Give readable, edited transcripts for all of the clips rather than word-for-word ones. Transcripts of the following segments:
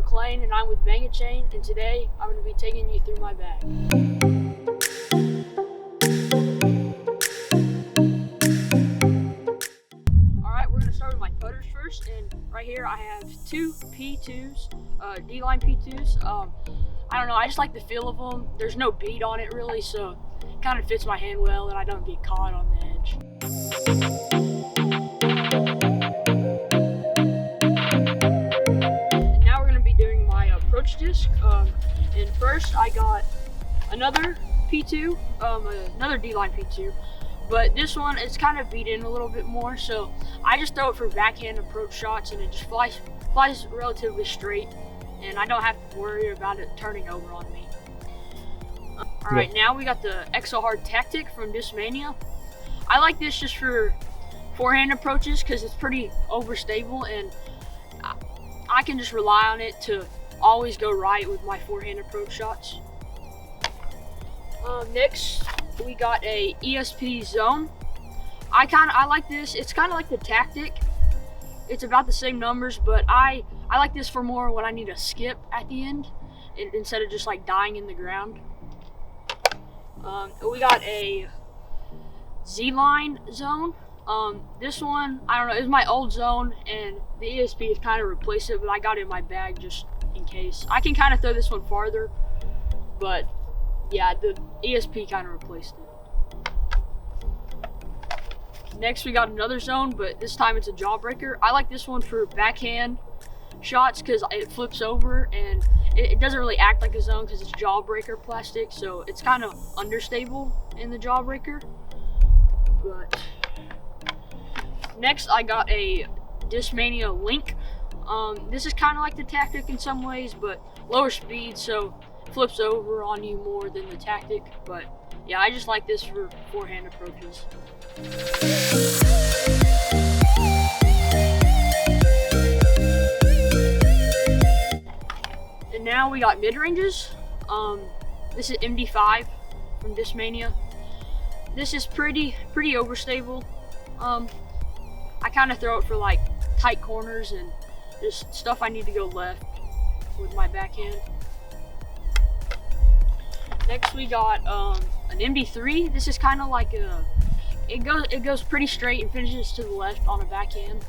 McLean and I'm with Bang a Chain, and today I'm going to be taking you through my bag. Alright, we're going to start with my putters first, and right here I have two P2s, D-line P2s. I don't know, I just like the feel of them. There's no bead on it really, so it kind of fits my hand well and I don't get caught on the edge. And now we're going to be doing my approach disc. And first I got another P2, another D-line P2, but this one is kind of beat in a little bit more, so I just throw it for backhand approach shots and it just flies relatively straight, and I don't have to worry about it turning over on me. Alright, now we got the Exo Hard Tactic from Discmania. I like this just for forehand approaches because it's pretty overstable and I can just rely on it to always go right with my forehand approach shots. Next, we got a ESP Zone. I like this. It's kind of like the Tactic. It's about the same numbers, but I like this for more when I need a skip at the end instead of just like dying in the ground. We got a Z-Line Zone. This one, I don't know, it's my old zone and the ESP has kind of replaced it, but I got it in my bag just in case. I can kind of throw this one farther, but yeah, the ESP kind of replaced it. Next we got another zone, but this time it's a jawbreaker. I like this one for backhand shots because it flips over and it doesn't really act like a zone because it's jawbreaker plastic, so it's kind of understable in the jawbreaker. But next I got a Discmania Link. This is kind of like the Tactic in some ways, but lower speed, so it flips over on you more than the Tactic. But yeah, I just like this for forehand approaches. And now we got mid-ranges. This is MD5 from Discmania. This is pretty overstable. I kind of throw it for like tight corners and just stuff I need to go left with my backhand. Next we got an MD3. This is kind of like it goes pretty straight and finishes to the left on a backhand.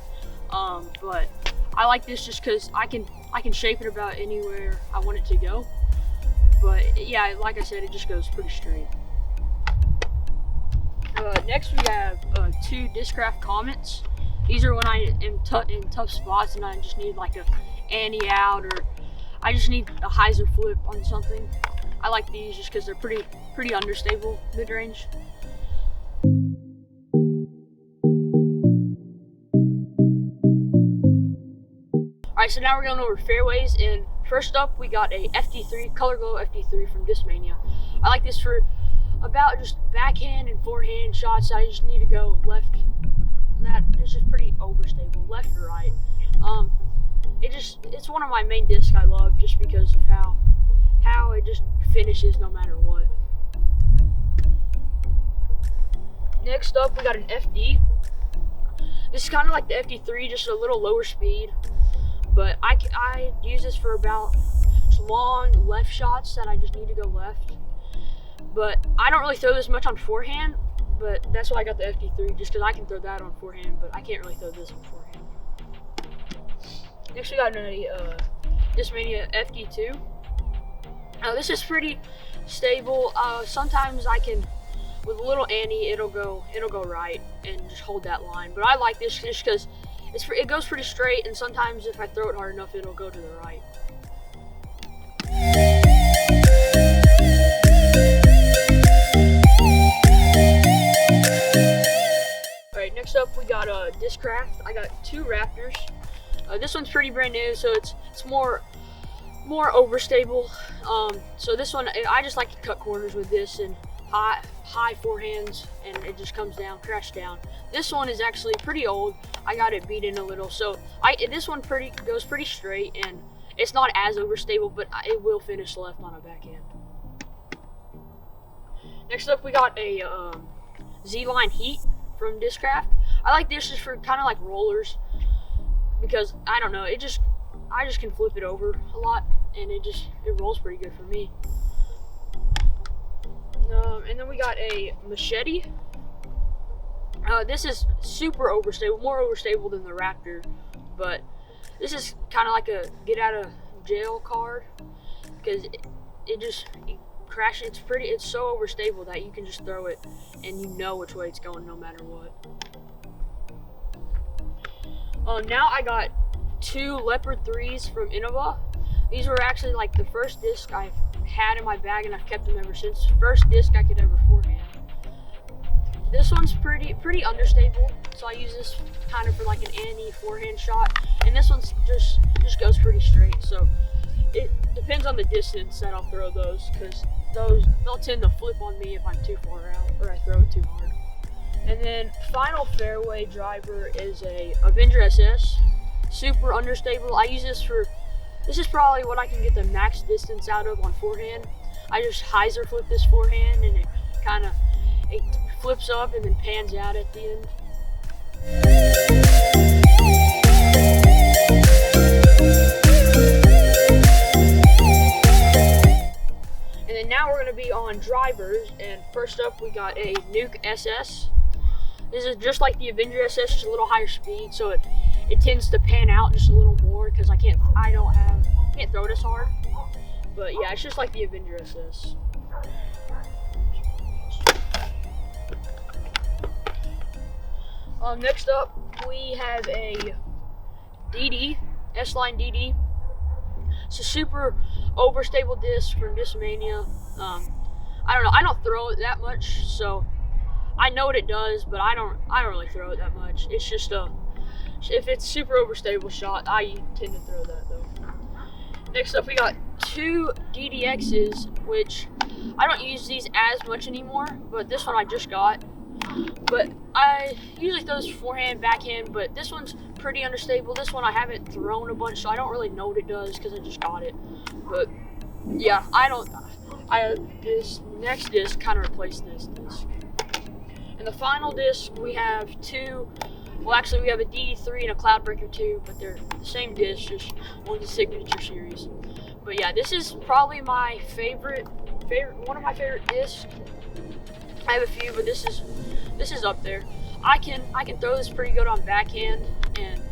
But I like this just because I can shape it about anywhere I want it to go. But yeah, like I said, it just goes pretty straight. Next we have two Discraft Comets. These are when I am in tough spots and I just need like a ante out or I just need a hyzer flip on something. I like these just because they're pretty understable mid-range. Alright, so now we're going over fairways, and first up we got a FD3, Color Glow FD3 from Discmania. I like this for about just backhand and forehand shots. I just need to go left. It's just pretty overstable, left or right. It's one of my main discs I love just because of how it just finishes no matter what. Next up we got an FD. This is kind of like the FD3, just a little lower speed, but I use this for about long left shots that I just need to go left. But I don't really throw this much on forehand, but that's why I got the FD3, just because I can throw that on forehand, but I can't really throw this on forehand. Next we got a Discmania FD2. Now this is pretty stable. Sometimes I can, with a little ante, it'll go right and just hold that line. But I like this just because it goes pretty straight, and sometimes if I throw it hard enough, it'll go to the right. Alright, next up we got a Discraft. I got two Raptors. This one's pretty brand new, so it's more overstable. So this one, I just like to cut corners with this and high forehands, and it just comes down, crash down. This one is actually pretty old. I got it beat in a little, so this one goes pretty straight, and it's not as overstable, but it will finish left on a backhand. Next up, we got a Z-Line Heat from Discraft. I like this just for kind of like rollers because I don't know, I just can flip it over a lot, and it rolls pretty good for me. And then we got a machete. This is super overstable, more overstable than the Raptor, but this is kind of like a get out of jail card because it crashes. It's so overstable that you can just throw it and you know which way it's going no matter what. Now I got 2 Leopard 3s from Innova. These were actually like the first disc I've had in my bag, and I've kept them ever since. First disc I could ever forehand. This one's pretty understable, so I use this kind of for like an Annie forehand shot, and this one's just goes pretty straight. So it depends on the distance that I'll throw those, because they'll tend to flip on me if I'm too far out or I throw it too hard. And then final fairway driver is a Avenger SS, super understable. I use this is probably what I can get the max distance out of on forehand. I just hyzer flip this forehand, and it flips up and then pans out at the end. And then now we're going to be on drivers, and first up we got a Nuke SS. This is just like the Avenger SS, just a little higher speed, so it tends to pan out just a little more because I can't throw it as hard. But yeah, it's just like the Avenger SS. Next up, we have a DD, S-Line DD. It's a super overstable disc from Discmania. I don't know, I don't throw it that much, so I know what it does, but I don't really throw it that much. It's just if it's super overstable shot, I tend to throw that though. Next up, we got 2 DDXs, which I don't use these as much anymore, but this one I just got. But I usually throw this forehand, backhand, but this one's pretty understable. This one I haven't thrown a bunch, so I don't really know what it does because I just got it. But yeah, this next disc kind of replaced this disc. And the final disc, we have we have a DD3 and a Cloudbreaker 2, but they're the same disc, just one's a signature series. But yeah, this is probably my one of my favorite discs. I have a few, but this is up there. I can throw this pretty good on backhand, and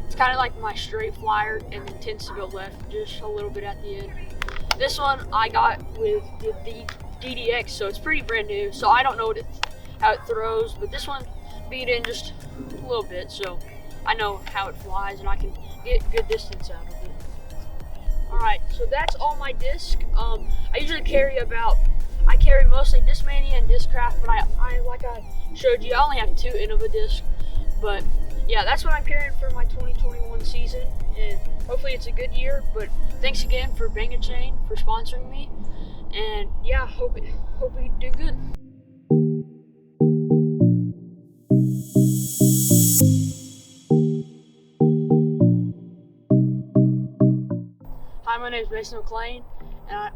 it's kind of like my straight flyer, and then tends to go left just a little bit at the end. This one I got with the DDX, so it's pretty brand new, so I don't know how it throws, but this one beat in just a little bit, so I know how it flies, and I can get good distance out of it. Alright, so that's all my disc. I usually carry mostly Discmania and Discraft, but I like I showed you, I only have 2 Innova discs. But yeah, that's what I'm carrying for my 2021 season, and hopefully it's a good year. But thanks again for Bang & Chain for sponsoring me, and yeah, hope we do good. Hi, my name is Mason McLean, and